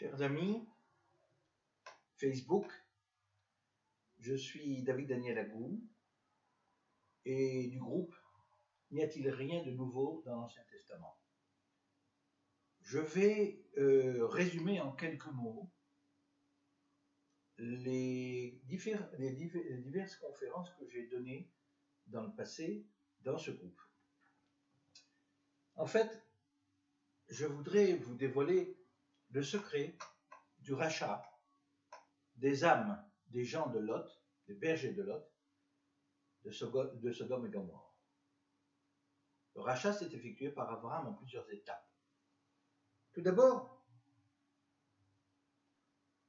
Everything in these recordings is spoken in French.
Chers amis, Facebook, je suis David Daniel Agou et du groupe N'y a-t-il rien de nouveau dans l'Ancien Testament? Je vais résumer en quelques mots les diverses conférences que j'ai données dans le passé dans ce groupe. En fait, je voudrais vous dévoiler le secret du rachat des âmes des gens de Lot, des bergers de Lot, de Sodome et Gomorrhe. Le rachat s'est effectué par Abraham en plusieurs étapes. Tout d'abord,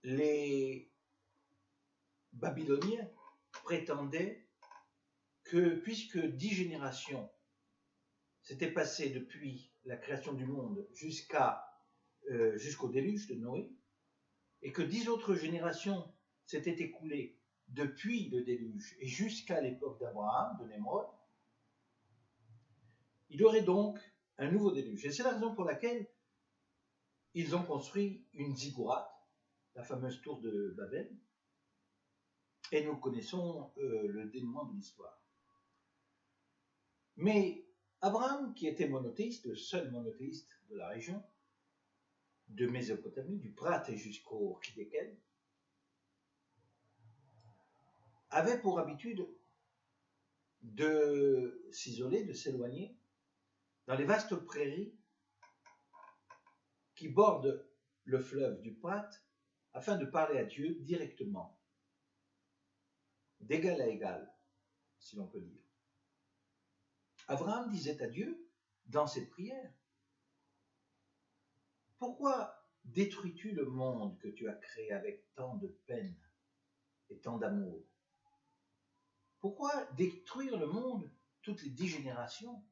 les Babyloniens prétendaient que puisque 10 générations s'étaient passées depuis la création du monde jusqu'au déluge de Noé, et que 10 autres générations s'étaient écoulées depuis le déluge et jusqu'à l'époque d'Abraham, de Nemrod, il y aurait donc un nouveau déluge. Et c'est la raison pour laquelle ils ont construit une ziggourate, la fameuse tour de Babel, et nous connaissons le dénouement de l'histoire. Mais Abraham, qui était monothéiste, le seul monothéiste de la région, de Mésopotamie, du Prat et jusqu'au Hiddekel, avait pour habitude de s'isoler, de s'éloigner dans les vastes prairies qui bordent le fleuve du Prat afin de parler à Dieu directement, d'égal à égal, si l'on peut dire. Abraham disait à Dieu, dans ses prières, « Pourquoi détruis-tu le monde que tu as créé avec tant de peine et tant d'amour? Pourquoi détruire le monde toutes les 10 générations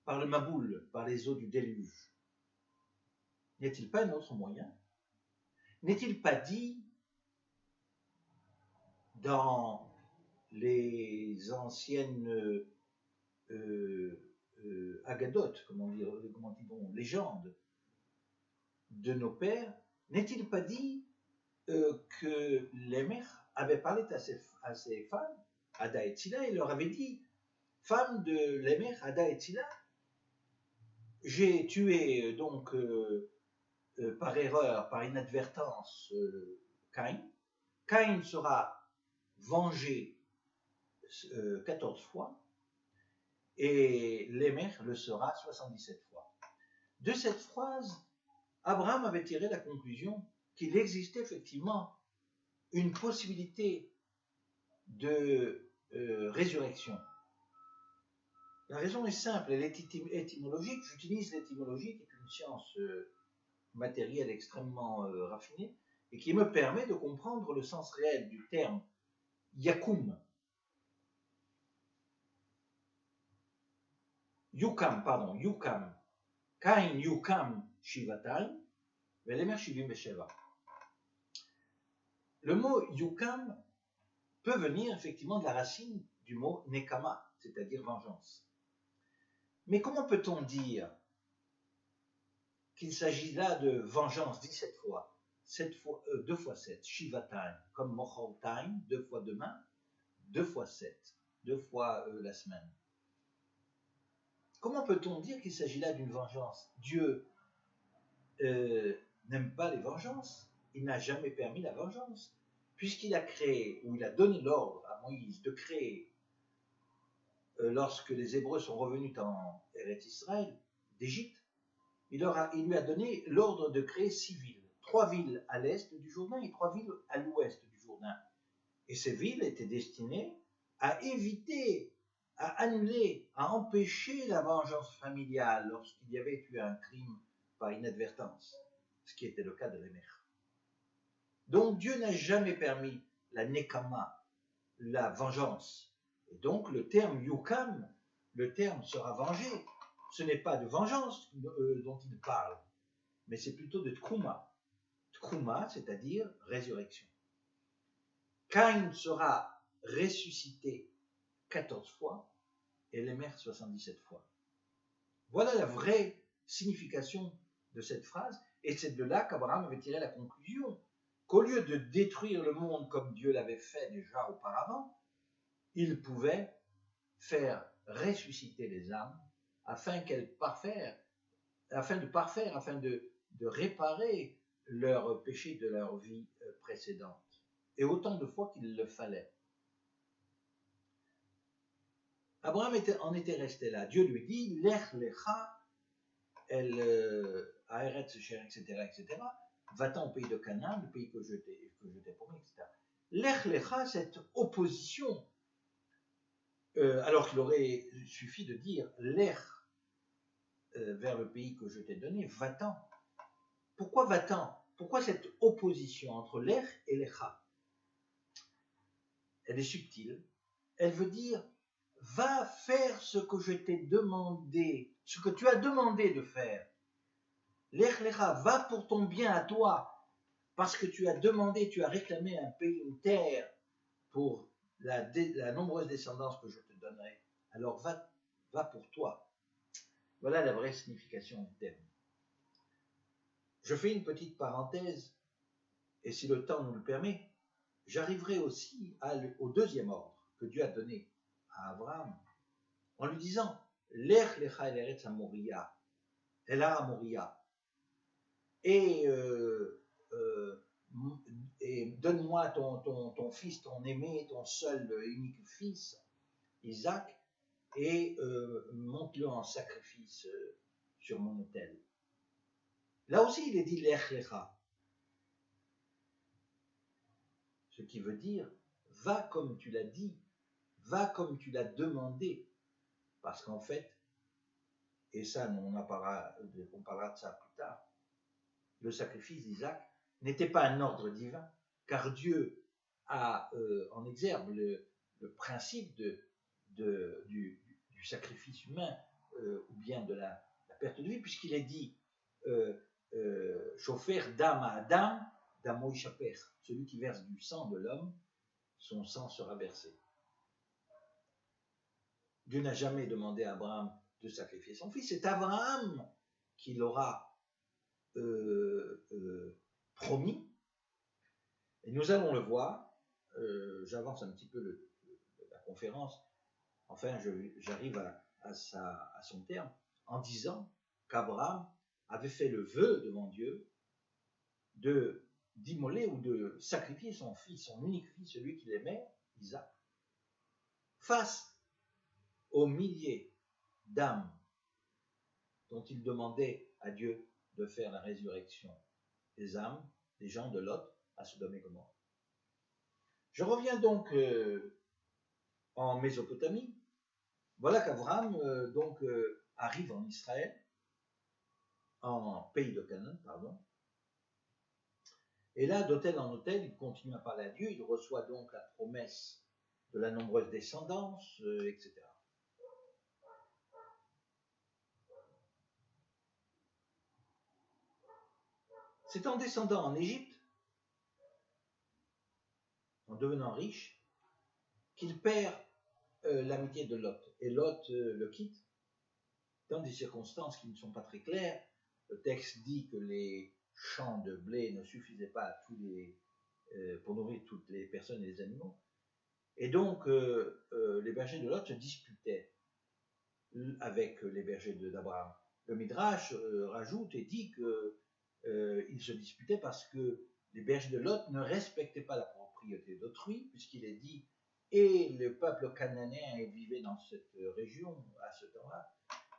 par le Maboul, par les eaux du déluge? N'y a-t-il pas un autre moyen? N'est-il pas dit dans les anciennes agadotes, comment dit-on, légendes de nos pères, n'est-il pas dit que Lémech avait parlé à ses femmes, Ada et Tzila, et leur avait dit, femmes de Lémech, Ada et Tzila, j'ai tué donc par erreur, par inadvertance, Caïn. Caïn sera vengé 14 fois, et Lémech le sera 77 fois. De cette phrase, Abraham avait tiré la conclusion qu'il existait effectivement une possibilité de résurrection. La raison est simple, elle est étymologique. J'utilise l'étymologie, qui est une science matérielle extrêmement raffinée, et qui me permet de comprendre le sens réel du terme yakum. Yukam. Kain yukam shivatayim, velemer shivim besheva. Le mot yukam peut venir effectivement de la racine du mot nekama, c'est-à-dire vengeance. Mais comment peut-on dire qu'il s'agit là de vengeance 17 fois, 2 fois 7, shivatayim, comme mocholtaim, 2 fois demain, 2 fois 7, 2 fois la semaine. Comment peut-on dire qu'il s'agit là d'une vengeance? Dieu n'aime pas les vengeances. Il n'a jamais permis la vengeance. Puisqu'il a créé, ou il a donné l'ordre à Moïse de créer, lorsque les Hébreux sont revenus en Eretz Israël, d'Égypte, il lui a donné l'ordre de créer 6 villes. 3 villes à l'est du Jourdain et 3 villes à l'ouest du Jourdain. Et ces villes étaient destinées à éviter, à annuler, à empêcher la vengeance familiale lorsqu'il y avait eu un crime par inadvertance, ce qui était le cas de Lémech. Donc Dieu n'a jamais permis la nekama, la vengeance. Et donc le terme yukam, le terme sera vengé. Ce n'est pas de vengeance dont il parle, mais c'est plutôt de tkuma. Tkuma, c'est-à-dire résurrection. Caïn sera ressuscité 14 fois et Lémech 77 fois. Voilà la vraie signification de cette phrase Et c'est de là qu'Abraham avait tiré la conclusion qu'au lieu de détruire le monde comme Dieu l'avait fait déjà auparavant, il pouvait faire ressusciter les âmes afin de réparer leurs péchés de leur vie précédente, et autant de fois qu'il le fallait. Abraham en était resté là. Dieu lui dit, Lech lecha, Aeretz, etc., va-t'en au pays de Canaan, le pays que je t'ai promis, etc. Lech lecha, cette opposition, alors qu'il aurait suffi de dire, Lech vers le pays que je t'ai donné, va-t'en. Pourquoi va-t'en? Pourquoi cette opposition entre Lech et Lecha? Elle est subtile. Elle veut dire, va faire ce que je t'ai demandé, ce que tu as demandé de faire. Lech Lecha, va pour ton bien à toi, parce que tu as demandé, tu as réclamé un pays, une terre, pour la nombreuse descendance que je te donnerai. Alors va pour toi. Voilà la vraie signification du terme. Je fais une petite parenthèse, et si le temps nous le permet, j'arriverai aussi au deuxième ordre que Dieu a donné à Abraham, en lui disant, Lech lecha el eretz ha-moria, el har ha-moria, et donne-moi ton fils, ton aimé, ton seul unique fils, Isaac, et monte-le en sacrifice sur mon autel. Là aussi, il est dit Lech lecha, ce qui veut dire, va comme tu l'as dit, va comme tu l'as demandé, parce qu'en fait, et ça, on parlera de ça plus tard, le sacrifice d'Isaac n'était pas un ordre divin, car Dieu a en exergue le principe du sacrifice humain, ou bien de la perte de vie, puisqu'il est dit Shofer dam à Adam, damo ishaper, celui qui verse du sang de l'homme, son sang sera versé. Dieu n'a jamais demandé à Abraham de sacrifier son fils, c'est Abraham qui l'aura promis. Et nous allons le voir, j'avance un petit peu la conférence, enfin j'arrive à son terme, en disant qu'Abraham avait fait le vœu devant Dieu d'immoler ou de sacrifier son fils, son unique fils, celui qu'il aimait, Isaac, face aux milliers d'âmes dont il demandait à Dieu de faire la résurrection des âmes, des gens de Lot, à Sodome et Gomorrhe. Je reviens donc en Mésopotamie. Voilà qu'Abraham arrive en Israël, en pays de Canaan, pardon. Et là, d'autel en autel, il continue à parler à Dieu, il reçoit donc la promesse de la nombreuse descendance, etc. C'est en descendant en Égypte, en devenant riche, qu'il perd l'amitié de Lot. Et Lot le quitte dans des circonstances qui ne sont pas très claires. Le texte dit que les champs de blé ne suffisaient pas à pour nourrir toutes les personnes et les animaux. Et donc, les bergers de Lot se disputaient avec les bergers d'Abraham. Le Midrash rajoute et dit qu'ils se disputaient parce que les bergers de Lot ne respectaient pas la propriété d'autrui, puisqu'il est dit et le peuple cananéen vivait dans cette région à ce temps-là,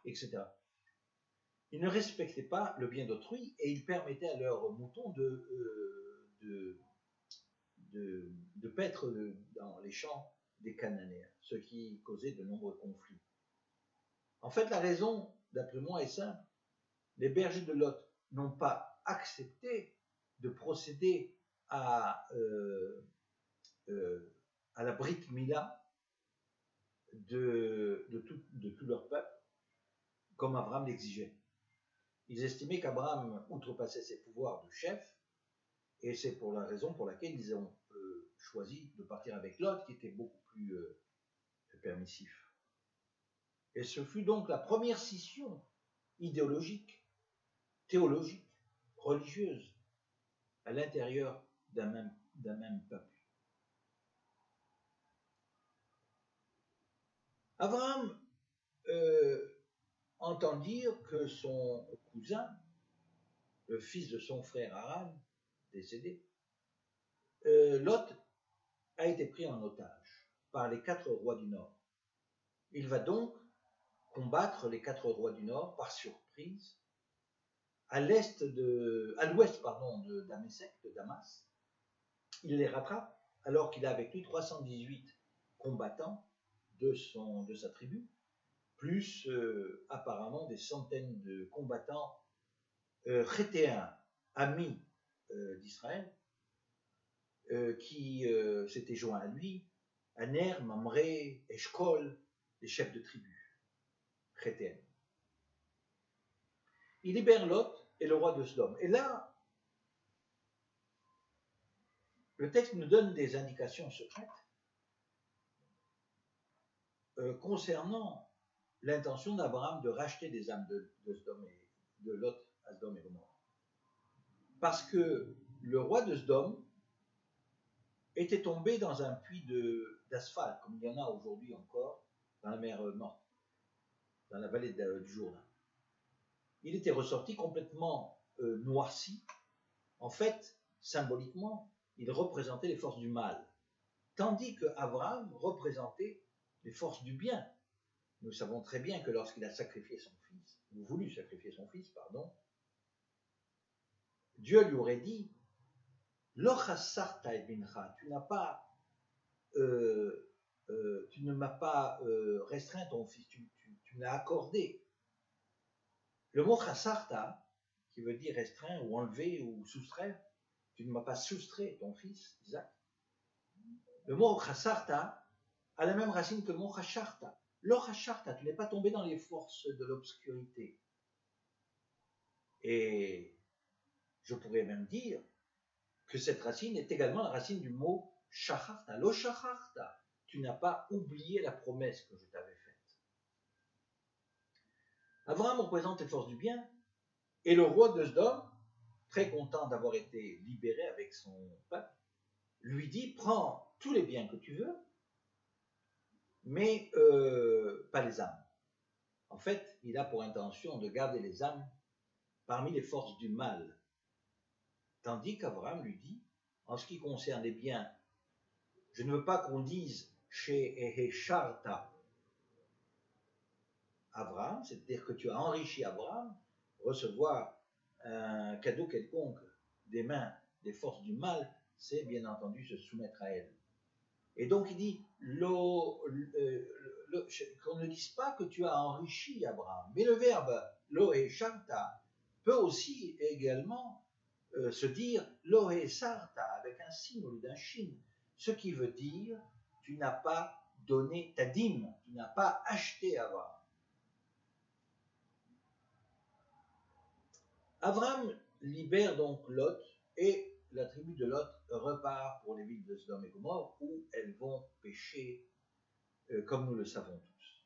etc. Ils ne respectaient pas le bien d'autrui et ils permettaient à leurs moutons de paître dans les champs des Cananéens, ce qui causait de nombreux conflits. En fait, la raison, d'après moi, est simple. Les bergers de Lot n'ont pas accepté de procéder à la Brit Mila de tout leur peuple, comme Abraham l'exigeait. Ils estimaient qu'Abraham outrepassait ses pouvoirs de chef, et c'est pour la raison pour laquelle ils ont choisi de partir avec Lot, qui était beaucoup plus permissif. Et ce fut donc la première scission idéologique, théologique, religieuse à l'intérieur d'un même peuple. Abraham entend dire que son cousin, le fils de son frère Haran, décédé, Lot a été pris en otage par les 4 rois du Nord. Il va donc combattre les 4 rois du Nord par surprise à l'ouest de Damésec, de Damas. Il les rattrape alors qu'il a avec lui 318 combattants de sa tribu, plus apparemment des centaines de combattants chétéens, amis d'Israël, qui s'étaient joints à lui, Aner, Mamré, Eshkol, les chefs de tribus chétéennes. Il libère Lot et le roi de Sodome. Et là, le texte nous donne des indications secrètes concernant l'intention d'Abraham de racheter des âmes de Lot à Sodome et Gomorrhe. Parce que le roi de Sodome était tombé dans un puits d'asphalte, comme il y en a aujourd'hui encore dans la mer Morte, dans la vallée du Jourdain. Il était ressorti complètement noirci. En fait, symboliquement, il représentait les forces du mal, tandis que Abraham représentait les forces du bien. Nous savons très bien que lorsqu'il a sacrifié son fils, ou voulu sacrifier son fils, Dieu lui aurait dit Lo chassarta et bincha, tu ne m'as pas restreint ton fils, tu me l'as accordé. Le mot chassarta, qui veut dire restreint ou enlever ou soustraire, tu ne m'as pas soustrait ton fils, Isaac. Le mot chassarta a la même racine que le mot chasharta. Lo chasharta, tu n'es pas tombé dans les forces de l'obscurité. Et je pourrais même dire que cette racine est également la racine du mot shacharta. Lo shacharta, tu n'as pas oublié la promesse que je t'avais faite. Abraham représente les forces du bien, et le roi de Sodome, très content d'avoir été libéré avec son peuple, lui dit, prends tous les biens que tu veux, mais pas les âmes. En fait, il a pour intention de garder les âmes parmi les forces du mal. Tandis qu'Abraham lui dit, en ce qui concerne les biens, je ne veux pas qu'on dise chez Ehesharta Abraham, c'est-à-dire que tu as enrichi Abraham, recevoir un cadeau quelconque des mains des forces du mal, c'est bien entendu se soumettre à elles. Et donc il dit, qu'on ne dise pas que tu as enrichi Abraham, mais le verbe Ehesharta peut aussi également se dire Ehesharta avec un signe au lieu d'un shin, ce qui veut dire tu n'as pas donné ta dîme, tu n'as pas acheté Abraham. Abraham libère donc Lot et la tribu de Lot repart pour les villes de Sodome et Gomorrhe où elles vont pécher comme nous le savons tous.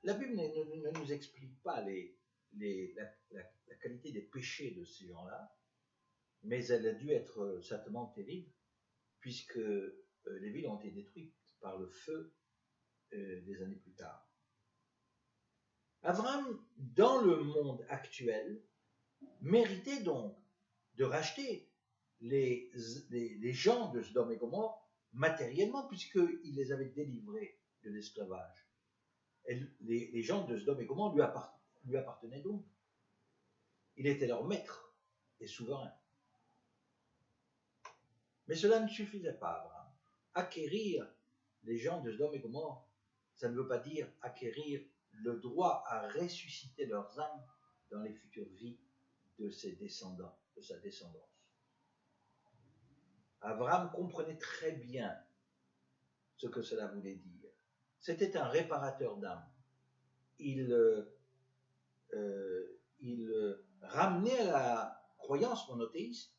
La Bible ne nous explique pas la qualité des péchés de ces gens-là, mais elle a dû être certainement terrible puisque les villes ont été détruites par le feu des années plus tard. Abraham, dans le monde actuel, méritait donc de racheter les gens de Sodome et Gomorrhe matériellement, puisqu'il les avait délivrés de l'esclavage. Les gens de Sodome et Gomorrhe lui appartenaient donc. Il était leur maître et souverain. Mais cela ne suffisait pas à Abraham. Acquérir les gens de Sodome et Gomorrhe, ça ne veut pas dire acquérir le droit à ressusciter leurs âmes dans les futures vies de ses descendants, de sa descendance. Abraham comprenait très bien ce que cela voulait dire. C'était un réparateur d'âmes. Il ramenait à la croyance monothéiste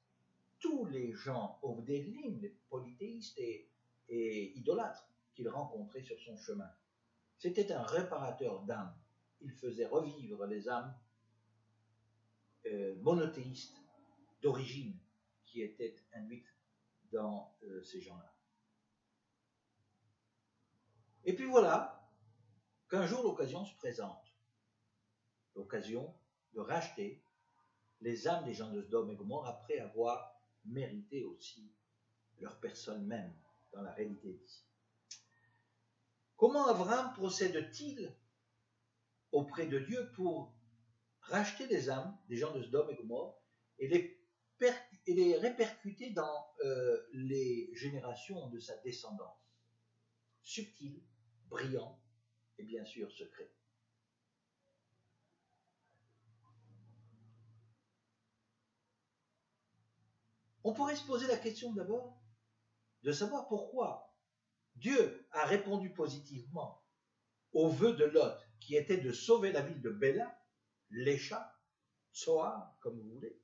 tous les gens ovdélim, les polythéistes et idolâtres qu'il rencontrait sur son chemin. C'était un réparateur d'âmes. il faisait revivre les âmes monothéistes d'origine qui étaient induites dans ces gens-là. Et puis voilà qu'un jour l'occasion se présente, l'occasion de racheter les âmes des gens de Sodome et Gomorrhe après avoir mérité aussi leur personne même dans la réalité d'ici. Comment Abraham procède-t-il auprès de Dieu pour racheter les âmes des gens de Sodome et Gomorrhe et les répercuter dans les générations de sa descendance? Subtil, brillant et bien sûr secret. On pourrait se poser la question d'abord de savoir pourquoi Dieu a répondu positivement au vœu de Lot, qui était de sauver la ville de Béla, Lécha, Tsoar, comme vous voulez,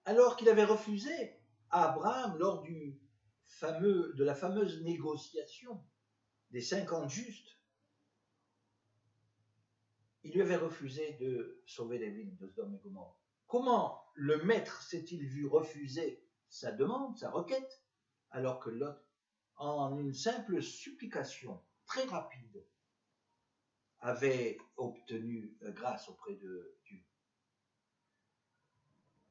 alors qu'il avait refusé à Abraham lors de la fameuse négociation des 50 justes, il lui avait refusé de sauver les villes de Sodome et Gomorrhe. Comment le maître s'est-il vu refuser sa demande, sa requête, alors que Lot, en une simple supplication très rapide, avait obtenu grâce auprès de Dieu?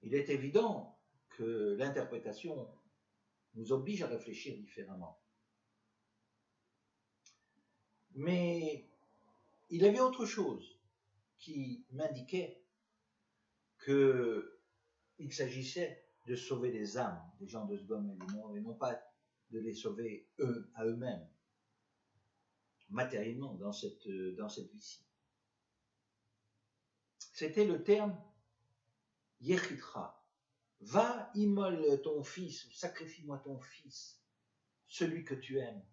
Il est évident que l'interprétation nous oblige à réfléchir différemment. Mais il y avait autre chose qui m'indiquait qu'il s'agissait de sauver les âmes des gens de Sodome et Gomorrhe et non pas de les sauver à eux-mêmes, matériellement, dans cette vie-ci. C'était le terme Yechitra. Va, immole ton fils, ou sacrifie-moi ton fils, celui que tu aimes.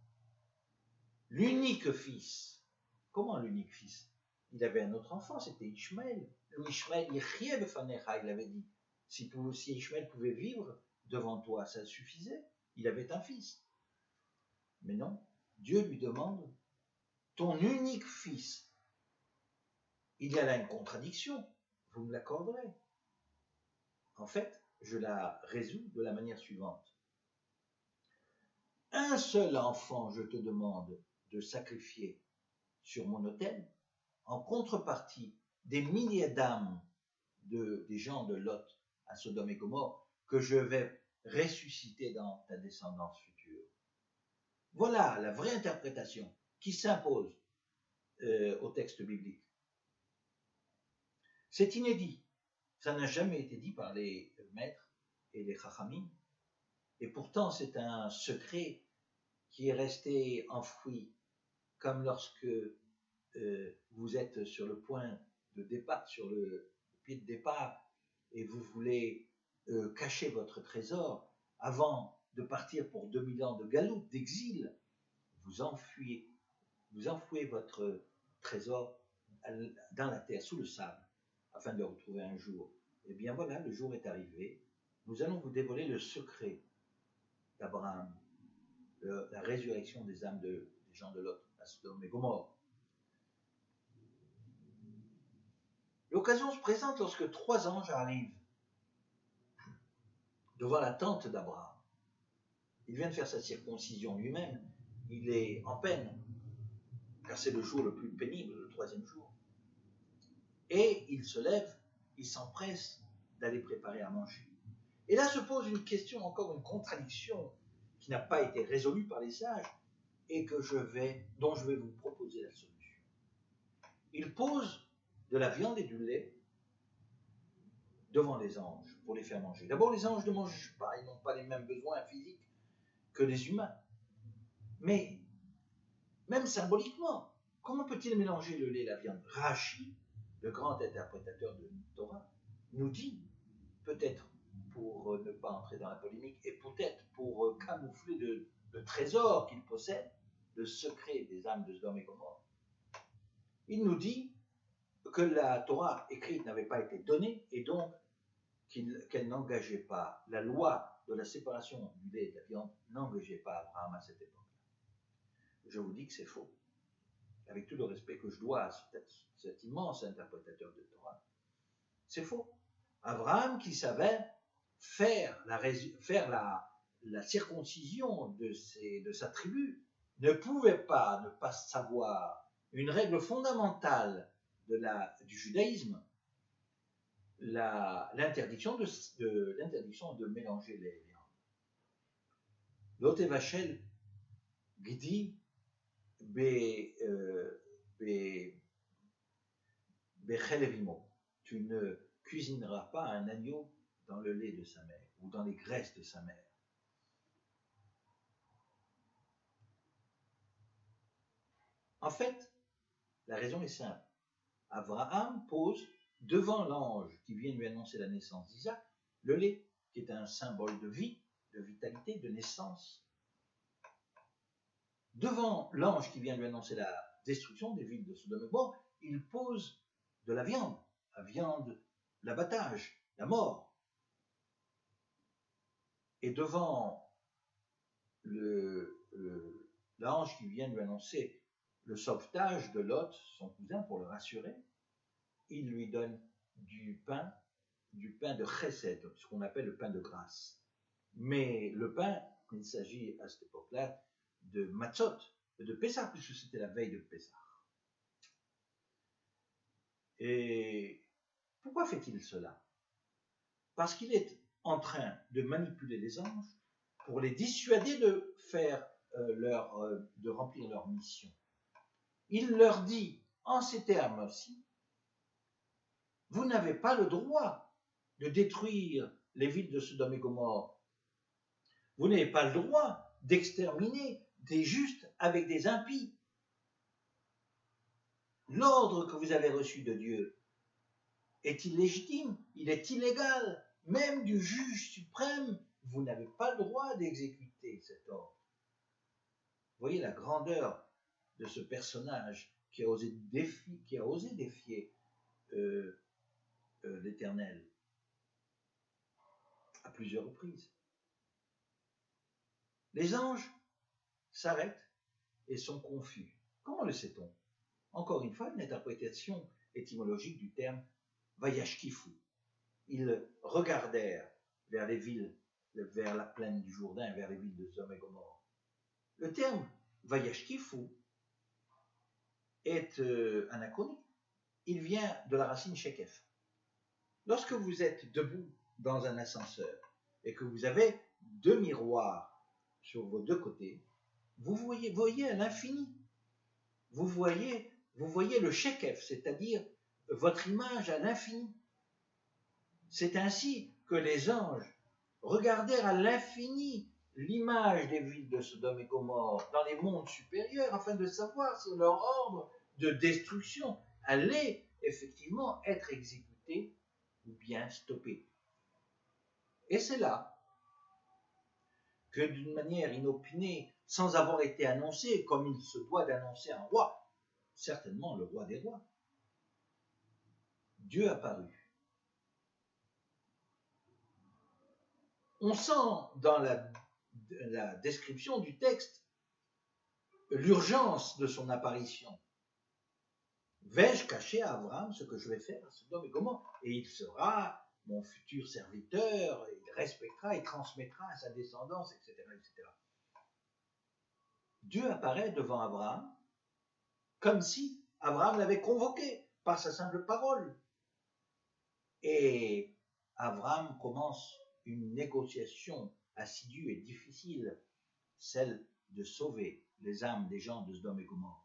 L'unique fils. Comment l'unique fils? Il avait un autre enfant, c'était Ishmaël. Ishmaël, il avait dit. Si Ishmaël pouvait vivre devant toi, ça suffisait. Il avait un fils. Mais non, Dieu lui demande ton unique fils. Il y a là une contradiction, vous me l'accorderez. En fait, je la résous de la manière suivante. Un seul enfant, je te demande de sacrifier sur mon autel, en contrepartie des milliers d'âmes des gens de Lot à Sodome et Gomorrhe que je vais ressusciter dans ta descendance future. Voilà la vraie interprétation qui s'impose au texte biblique. C'est inédit. Ça n'a jamais été dit par les maîtres et les chachamim. Et pourtant, c'est un secret qui est resté enfoui, comme lorsque vous êtes sur le point de départ, sur le pied de départ, et vous voulez cacher votre trésor avant de partir pour 2000 ans de galoute, d'exil. Vous enfouez votre trésor dans la terre, sous le sable, afin de le retrouver un jour. Eh bien voilà, le jour est arrivé. Nous allons vous dévoiler le secret d'Abraham, la résurrection des âmes des gens de Lot, à Sodome et Gomorrhe. L'occasion se présente lorsque 3 anges arrivent devant la tente d'Abraham. Il vient de faire sa circoncision lui-même. Il est en peine, car c'est le jour le plus pénible, le 3e jour. Et il se lève, il s'empresse d'aller préparer à manger. Et là se pose une question, encore une contradiction, qui n'a pas été résolue par les sages, et dont je vais vous proposer la solution. Il pose de la viande et du lait devant les anges pour les faire manger. D'abord, les anges ne mangent pas, ils n'ont pas les mêmes besoins physiques que les humains. Mais, même symboliquement, comment peut-il mélanger le lait et la viande? Rashi, le grand interprétateur de Torah, nous dit, peut-être pour ne pas entrer dans la polémique, et peut-être pour camoufler le trésor qu'il possède, le secret des âmes de Sodome et Gomorrhe, il nous dit que la Torah écrite n'avait pas été donnée, et donc qu'elle n'engageait pas, la loi de la séparation du lait et de la viande n'engageait pas Abraham à cette époque-là. Je vous dis que c'est faux. avec tout le respect que je dois à cet immense interprétateur de Torah, c'est faux. Abraham, qui savait faire la circoncision de sa tribu, ne pouvait pas ne pas savoir une règle fondamentale du judaïsme, l'interdiction de mélanger les viandes. L'Ote Vachel Gdi Bechelevimo. Tu ne cuisineras pas un agneau dans le lait de sa mère ou dans les graisses de sa mère. En fait, la raison est simple. Abraham pose devant l'ange qui vient lui annoncer la naissance d'Isaac le lait, qui est un symbole de vie, de vitalité, de naissance. Devant l'ange qui vient lui annoncer la destruction des villes de Sodome et Gomorrhe, il pose de la viande, l'abattage, la mort. Et devant l'ange qui vient lui annoncer le sauvetage de Lot, son cousin, pour le rassurer, il lui donne du pain de chesed, ce qu'on appelle le pain de grâce. Mais le pain, il s'agit à cette époque-là de matzot, de Pessah, puisque c'était la veille de Pessah. Et pourquoi fait-il cela? Parce qu'il est en train de manipuler les anges pour les dissuader de de remplir leur mission. Il leur dit en ces termes aussi, vous n'avez pas le droit de détruire les villes de Sodome et Gomorrhe. Vous n'avez pas le droit d'exterminer des justes avec des impies. L'ordre que vous avez reçu de Dieu est illégitime, il est illégal. Même du juge suprême, vous n'avez pas le droit d'exécuter cet ordre. Vous voyez la grandeur de ce personnage qui a osé défier l'Éternel à plusieurs reprises. Les anges s'arrêtent et sont confus. Comment le sait-on? Encore une fois, une interprétation étymologique du terme Vayashkifu. Ils regardèrent vers les villes, vers la plaine du Jourdain, vers les villes de Sodome et Gomorrhe. Le terme Vayashkifu est anachronique. Il vient de la racine shekef. Lorsque vous êtes debout dans un ascenseur et que vous avez deux miroirs sur vos deux côtés, vous voyez à l'infini. Vous voyez le shekef, c'est-à-dire votre image à l'infini. C'est ainsi que les anges regardèrent à l'infini l'image des villes de Sodome et Gomorrhe dans les mondes supérieurs afin de savoir si leur ordre de destruction allait effectivement être exécuté ou bien stoppé. Et c'est là que d'une manière inopinée, sans avoir été annoncé comme il se doit d'annoncer un roi, certainement le roi des rois, Dieu apparut. On sent dans la description du texte l'urgence de son apparition. Vais-je cacher à Abraham ce que je vais faire à Sodome et Gomorrhe? Et il sera mon futur serviteur, il respectera et transmettra à sa descendance, etc., etc. Dieu apparaît devant Abraham comme si Abraham l'avait convoqué par sa simple parole. Et Abraham commence une négociation assidue et difficile, celle de sauver les âmes des gens de Sodome et Gomorrhe.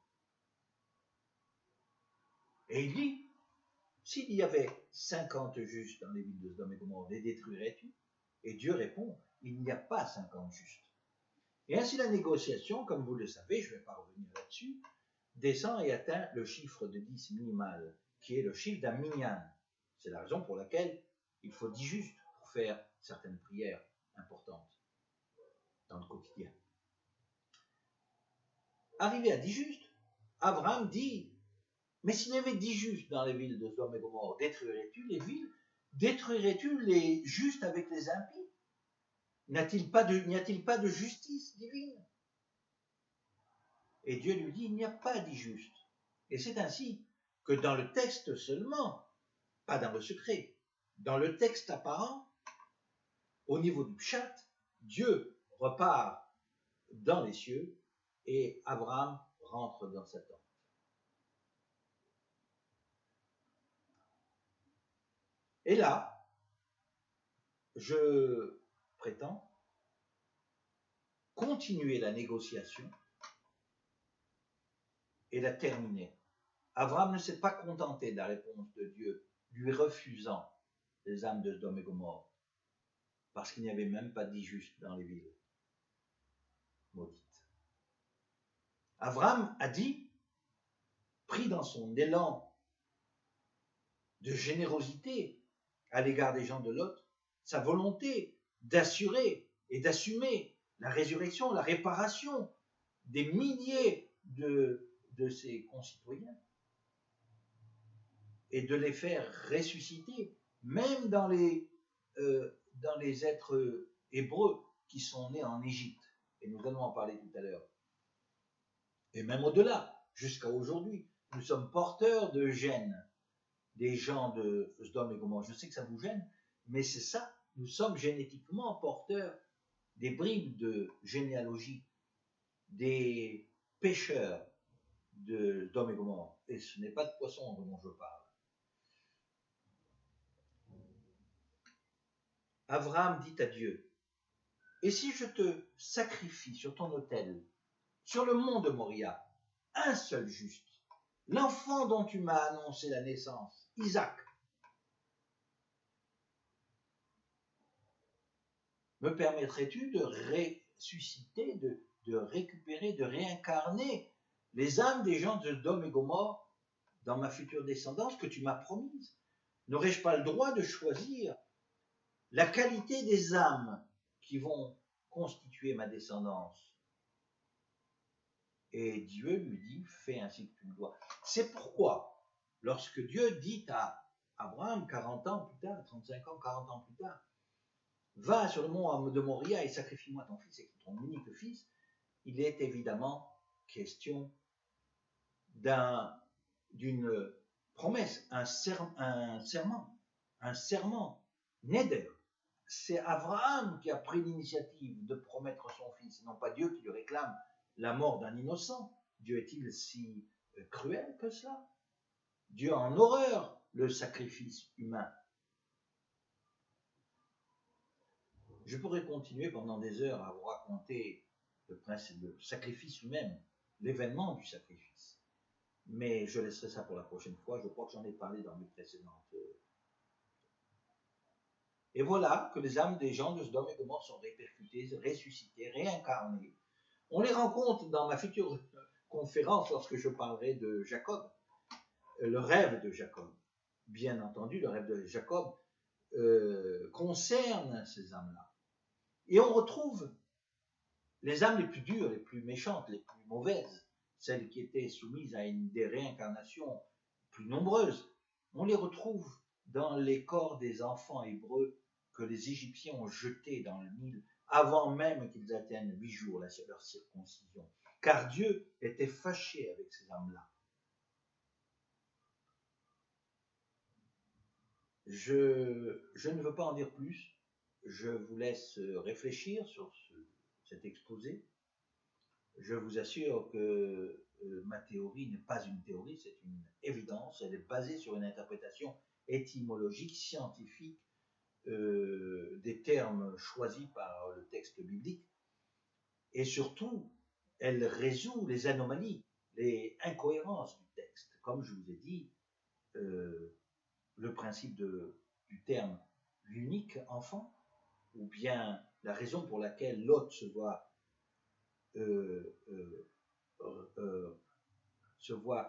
Et il dit, s'il y avait 50 justes dans les villes de Sodome et Gomorrhe, les détruirais-tu? Et Dieu répond, il n'y a pas 50 justes. Et ainsi la négociation, comme vous le savez, je ne vais pas revenir là-dessus, descend et atteint le chiffre de 10 minimal, qui est le chiffre d'un minyan. C'est la raison pour laquelle il faut 10 justes pour faire certaines prières importantes dans le quotidien. Arrivé à 10 justes, Abraham dit, mais s'il y avait 10 justes dans les villes de Sodome et Gomorrhe, détruirais-tu les villes? Détruirais-tu les justes avec les impies? N'y a-t-il pas de justice divine? Et Dieu lui dit, il n'y a pas 10 justes. Et c'est ainsi que dans le texte seulement, pas dans le secret, dans le texte apparent, au niveau du pshat, Dieu repart dans les cieux et Abraham rentre dans sa tente. Et là, je prétends continuer la négociation et la terminer. Abraham ne s'est pas contenté de la réponse de Dieu, lui refusant les âmes de Sodome et Gomorrhe, parce qu'il n'y avait même pas dit juste dans les villes maudites. Abraham a dit, pris dans son élan de générosité à l'égard des gens de Lot, sa volonté d'assurer et d'assumer la résurrection, la réparation des milliers de ses concitoyens et de les faire ressusciter, même dans les êtres hébreux qui sont nés en Égypte. Et nous allons en parler tout à l'heure. Et même au-delà, jusqu'à aujourd'hui, nous sommes porteurs de gènes des gens de Sodome et Gomorrhe. Je sais que ça vous gêne, mais c'est ça. Nous sommes génétiquement porteurs des bribes de généalogie des pêcheurs de Sodome et Gomorrhe. Et ce n'est pas de poissons dont je parle. Abraham dit à Dieu, « Et si je te sacrifie sur ton autel, sur le mont de Moria, un seul juste, l'enfant dont tu m'as annoncé la naissance, Isaac, me permettrais-tu de ressusciter, de récupérer, de réincarner les âmes des gens de Sodome et Gomorrhe dans ma future descendance que tu m'as promise? N'aurais-je pas le droit de choisir la qualité des âmes qui vont constituer ma descendance? » Et Dieu lui dit, fais ainsi que tu le dois. C'est pourquoi, lorsque Dieu dit à Abraham, 40 ans plus tard, 35 ans, 40 ans plus tard, va sur le mont de Moria et sacrifie-moi ton fils, et ton unique fils, il est évidemment question d'une promesse, un serment, Neder. C'est Abraham qui a pris l'initiative de promettre son fils, non pas Dieu qui lui réclame la mort d'un innocent. Dieu est-il si cruel que cela? Dieu a en horreur le sacrifice humain. Je pourrais continuer pendant des heures à vous raconter le principe du sacrifice lui-même, l'événement du sacrifice. Mais je laisserai ça pour la prochaine fois. Je crois que j'en ai parlé dans mes précédentes. Et voilà que les âmes des gens de Sodome et Gomorrhe sont répercutées, ressuscitées, réincarnées. On les rencontre dans ma future conférence lorsque je parlerai de Jacob, le rêve de Jacob. Bien entendu, le rêve de Jacob concerne ces âmes-là. Et on retrouve les âmes les plus dures, les plus méchantes, les plus mauvaises, celles qui étaient soumises à des réincarnations plus nombreuses. On les retrouve dans les corps des enfants hébreux que les Égyptiens ont jetés dans le Nil avant même qu'ils atteignent 8 jours leur circoncision. Car Dieu était fâché avec ces âmes-là. Je ne veux pas en dire plus. Je vous laisse réfléchir sur cet exposé. Je vous assure que ma théorie n'est pas une théorie, c'est une évidence. Elle est basée sur une interprétation étymologique, scientifique des termes choisis par le texte biblique. Et surtout, elle résout les anomalies, les incohérences du texte. Comme je vous ai dit, le principe du terme l'unique enfant, ou bien la raison pour laquelle Lot se voit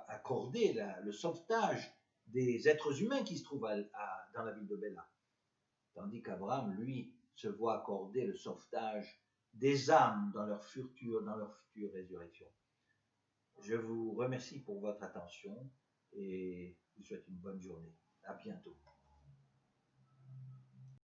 accorder le sauvetage des êtres humains qui se trouvent dans la ville de Béla. Tandis qu'Abraham, lui, se voit accorder le sauvetage des âmes dans leur future résurrection. Je vous remercie pour votre attention et je vous souhaite une bonne journée. À bientôt.